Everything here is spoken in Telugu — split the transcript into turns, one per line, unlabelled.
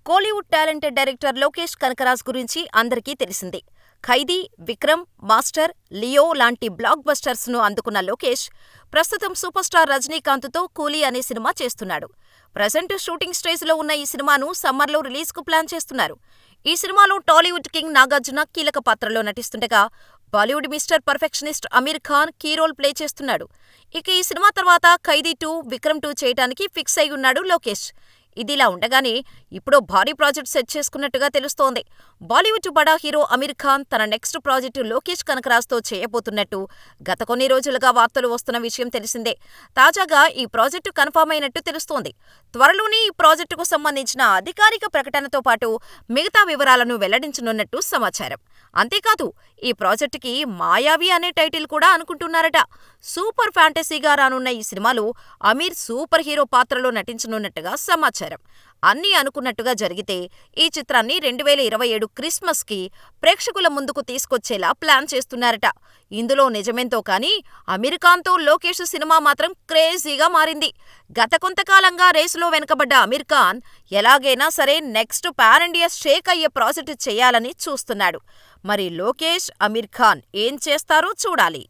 కోలీవుడ్ టాలెంటెడ్ డైరెక్టర్ లోకేష్ కనకరాజ్ గురించి అందరికీ తెలిసిందే. 'ఖైదీ', 'విక్రమ్', 'మాస్టర్', 'లియో' లాంటి బ్లాక్ బస్టర్స్ ను అందుకున్న లోకేష్ ప్రస్తుతం సూపర్ స్టార్ రజనీకాంత్తో 'కూలీ' అనే సినిమా చేస్తున్నాడు. ప్రజెంట్ షూటింగ్ స్టేజ్లో ఉన్న ఈ సినిమాను సమ్మర్లో రిలీజ్కు ప్లాన్ చేస్తున్నారు. ఈ సినిమాలో టాలీవుడ్ కింగ్ నాగార్జున కీలక పాత్రలో నటిస్తుండగా, Bollywood mister perfectionist Aamir Khan key role play చేస్తున్నాడు. ఇక ఈ సినిమా తర్వాత 'ఖైదీ 2', 'విక్రమ్ 2' చేయటానికి ఫిక్స్ అయి ఉన్నాడు లోకేష్. ఇదిలా ఉండగానే ఇప్పుడో భారీ ప్రాజెక్ట్ సెట్ చేసుకున్నట్టుగా తెలుస్తోంది. బాలీవుడ్ బడా హీరో అమీర్ ఖాన్ తన నెక్స్ట్ ప్రాజెక్టు లోకేష్ కనకరాజ్తో చేయబోతున్నట్టు గత కొన్ని రోజులుగా వార్తలు వస్తున్న విషయం తెలిసిందే. తాజాగా ఈ ప్రాజెక్టు కన్ఫర్మ్ అయినట్టు తెలుస్తోంది. త్వరలోనే ఈ ప్రాజెక్టుకు సంబంధించిన అధికారిక ప్రకటనతో పాటు మిగతా వివరాలను వెల్లడించనున్నట్టు సమాచారం. అంతేకాదు, ఈ ప్రాజెక్టుకి 'మాయావి' అనే టైటిల్ కూడా అనుకుంటున్నారట. సూపర్ ఫ్యాంటసీగా రానున్న ఈ సినిమాలో అమీర్ సూపర్ హీరో పాత్రలో నటించనున్నట్టుగా సమాచారం. అన్నీ అనుకున్నట్టుగా జరిగితే ఈ చిత్రాన్ని 2027 క్రిస్మస్కి ప్రేక్షకుల ముందుకు తీసుకొచ్చేలా ప్లాన్ చేస్తున్నారట. ఇందులో నిజమేంతో కానీ అమీర్ ఖాన్తో లోకేష్ సినిమా మాత్రం క్రేజీగా మారింది. గత కొంతకాలంగా రేసులో వెనుకబడ్డ అమీర్ ఖాన్ ఎలాగైనా సరే నెక్స్ట్ పాన్ ఇండియా షేక్ అయ్యే ప్రాజెక్టు చేయాలని చూస్తున్నాడు. మరి లోకేష్, అమీర్ ఖాన్ ఏం చేస్తారో చూడాలి.